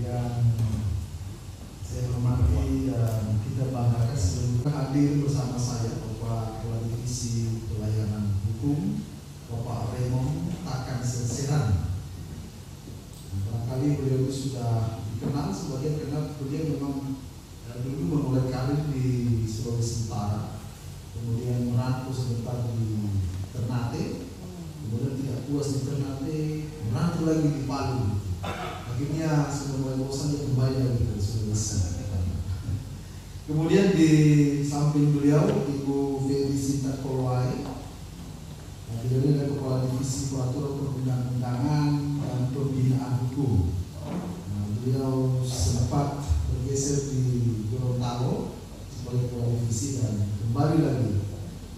yang saya hormati dan kita banggakan seluruh hadir bersama saya Bapak Kepala Divisi Pelayanan Hukum Bapak Raymond Takan Senseran. Barangkali beliau sudah dikenal, sebagian kenal beliau memang dulu memulai karir di Sulawesi Utara, kemudian merantau sebentar di Ternate, kemudian tidak puas di Ternate, merantau lagi di Palu. Akhirnya sudah bosan dia kembali lagi ke Sulawesi. Kemudian di samping beliau Ibu Fedi Sinta Kolwai, beliau adalah Kepala Divisi Peraturan Perundang-undangan dan Pembinaan Hukum. Beliau sempat bergeser di Gorontalo sebagai Kepala Divisi dan kembali lagi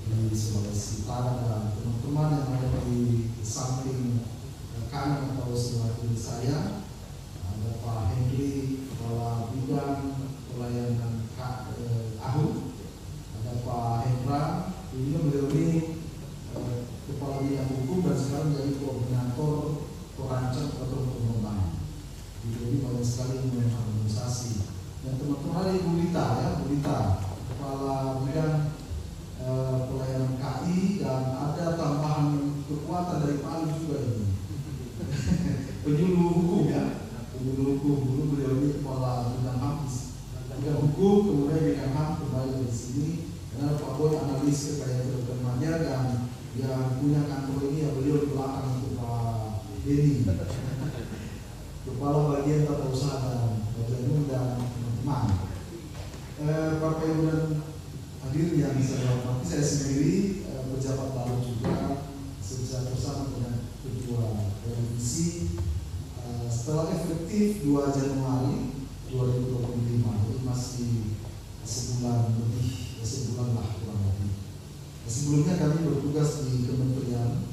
di Sulawesi Utara, dan teman-teman yang ada di samping kanan atau sebelah kiri saya ada Pak Henry, Kepala Bidang Pelayanan AHU, ada Pak Hendra, beliau ini Kepala Bidang Hukum dan sekarang menjadi koordinator perancang peraturan pengembangan. Jadi banyak sekali mengharmonisasi. Dan teman-teman ada Ibu Lita, ya, Bu Lita, Kepala Bidang Pelayanan KI, dan ada tambahan kekuatan dari Palu juga ini. Penyuluh hukum, ya, penyuluh hukum. Dulu beliau ini Kepala Bidang HAM, Bidang Hukum, kemudian Bidang HAM kembali di sini. Karena Pak Boy analis kekayaan teman-temannya, dan yang punya kantor ini ya beliau di belakang untuk Pak Denny, Kepala Bagian Tata Usaha dan Bagian Umum dan teman-teman. Bapak Ibu dan hadirin yang saya hormati, saya sendiri pejabat baru juga bersama dengan Ketua Revisi setelah efektif 2 Januari 2025, jadi masih sebulan lebih, sebulan lah kurang lebih. Sebelumnya kami bertugas di Kementerian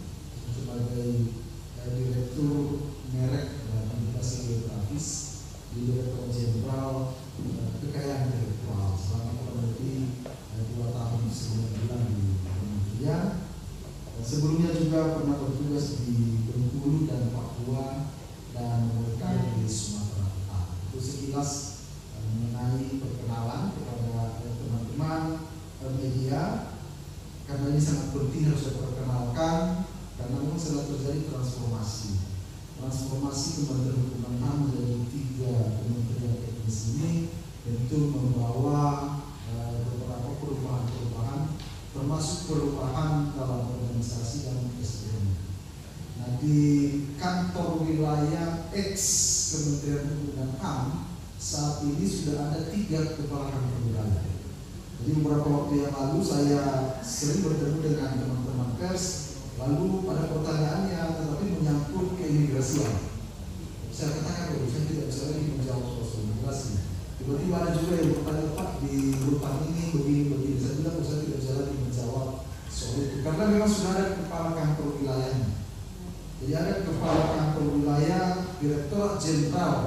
sebagai Direktur Merek dan Aplikasi Geografis di Direktorat Jenderal Kekayaan Intelektual selama kurang lebih 2 tahun sebelum bulan di Kementerian. Sebelumnya juga pernah bertugas di Bengkulu dan Papua dan berkali di Sumatera Utara. Itu sekilas mengenai perkenalan kepada teman-teman media, karena ini sangat penting harus diperkenalkan, karena memang sedang terjadi transformasi Kementerian Hukum dan HAM menjadi 3 kementerian teknis ini, tentu membawa beberapa perubahan, termasuk perubahan dalam organisasi dan SDM. Nah, di kantor wilayah X Kementerian Hukum dan HAM saat ini sudah ada 3 kepala kantor wilayah. Jadi beberapa waktu yang lalu saya sering bertemu dengan teman-teman pers, lalu pada pertanyaannya tetapi menyangkut keimigrasian. Saya katakan bahwa saya tidak bisa lagi menjawab soal imigrasi. Tiba-tiba ada juga yang bertanya, Pak, di rutan ini begini-begini. Saya bilang saya tidak bisa lagi menjawab soal itu, karena memang sudah ada kepala kantor wilayahnya. Jadi ada kepala kantor wilayah Direktorat Jenderal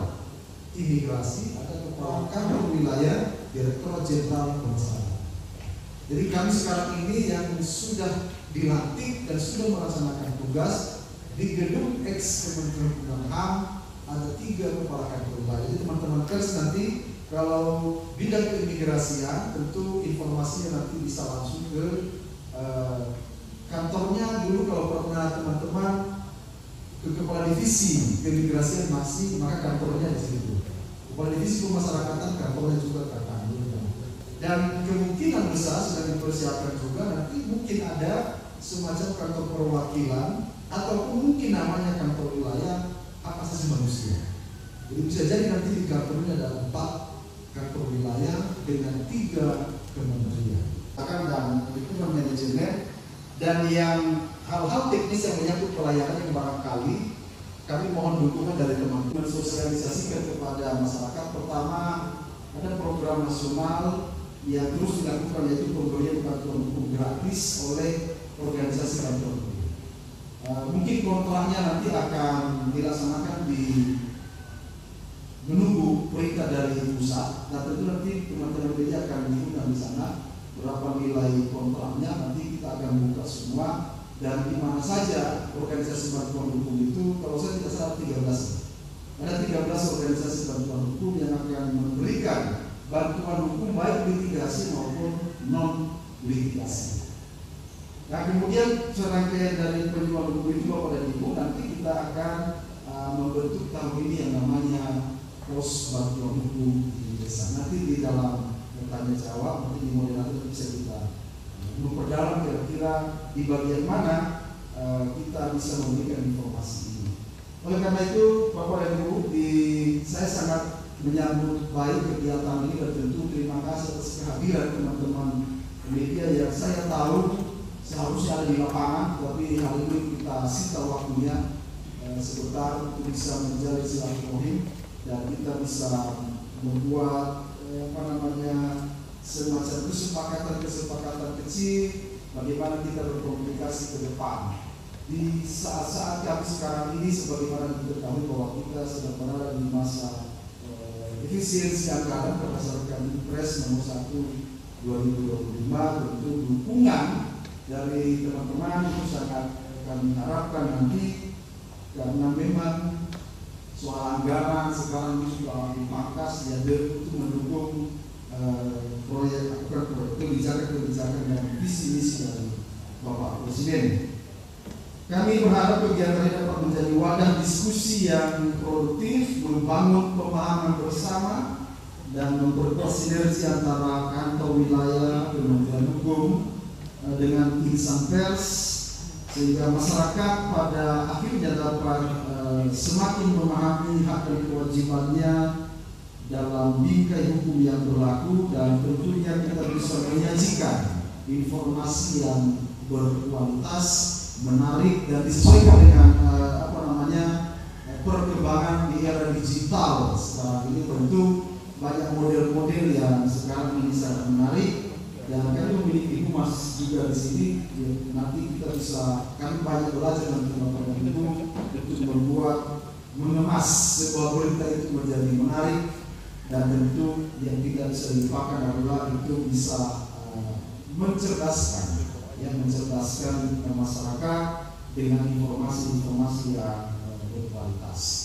Imigrasi, ada kepala kantor wilayah Direktorat Jenderal Pemasaran. Jadi kami sekarang ini yang sudah dilantik dan sudah melaksanakan tugas di gedung X Kementerian Hukum dan HAM ada 3 kepala kantor wilayah. Jadi teman-teman pers nanti kalau bidang keimigrasian tentu informasinya nanti bisa langsung ke kantornya. Dulu kalau pernah teman-teman ke Kepala Divisi Keimigrasian masih, maka kantornya di situ. Kepala Divisi Pemasarakatan kantornya juga kantornya. Dan kemungkinan besar sedang dipersiapkan juga nanti mungkin ada semacam kantor perwakilan ataupun mungkin namanya kantor wilayah hak asasi manusia. Jadi bisa jadi nanti di kantornya ada 4 kantor wilayah dengan 3 kementerian. Dan lingkungan manajemen dan yang hal-hal teknis yang menyangkut pelayanan yang barangkali kami mohon dukungan dari teman-teman sosialisasikan kepada masyarakat. Pertama, ada program nasional yang terus dilakukan, yaitu program bantuan hukum gratis oleh organisasi bantuan hukum. Mungkin kontraknya nanti akan dilaksanakan di menunggu perintah dari pusat, dan tentu nanti teman-teman media akan diundang di sana berapa nilai kontraknya, nanti kita akan buka semua dan di mana saja organisasi bantuan hukum itu. Kalau saya tidak salah 13, ada 13 organisasi bantuan hukum yang akan memberikan bantuan hukum baik litigasi maupun non litigasi. Nah, kemudian serangkaian dari penjual hukum itu Bapak dan Ibu, nanti kita akan membentuk tahun ini yang namanya pos bantuan hukum di desa. Nanti di dalam tanya jawab, nanti di moderator bisa kita memperdalam kira-kira di bagian mana kita bisa memberikan informasi ini. Oleh karena itu, Bapak dan Ibu, saya sangat menyambut baik kegiatan ini dan tentu terima kasih atas kehadiran teman-teman media yang saya tahu seharusnya ada di lapangan, tapi hari ini kita sita waktunya sebentar untuk bisa menjalin silaturahim dan kita bisa membuat semacam kesepakatan kecil bagaimana kita berkomunikasi ke depan. Di saat-saat kami sekarang ini, sebagaimana diketahui bahwa kita sedang berada di masa efisiensi anggaran berdasarkan Impres nomor 1 2025, tentu dukungan dari teman-teman itu sangat kami harapkan nanti, karena memang soal anggaran sekarang ini sudah dipangkas ya, untuk mendukung proyek kebijakan dan visi-misi dari Bapak Presiden. Kami berharap kegiatan ini dapat menjadi wadah diskusi yang produktif, membangun pemahaman bersama, dan memperkuat sinergi antara kantor wilayah, Kementerian Hukum dengan insan pers, sehingga masyarakat pada akhirnya dapat semakin memahami hak dan kewajibannya dalam bingkai hukum yang berlaku, dan tentunya kita bisa menyajikan informasi yang berkualitas, menarik, dan disesuaikan dengan perkembangan di era digital sekarang ini. Tentu banyak model-model yang sekarang ini sangat menarik, dan kami memiliki humas juga di sini. Nanti kita bisa, kami banyak belajar nanti Bapak dan Ibu untuk membuat, mengemas sebuah berita itu menjadi menarik, dan tentu yang tidak bisa dilupakan adalah itu bisa mencerdaskan masyarakat dengan informasi-informasi yang berkualitas.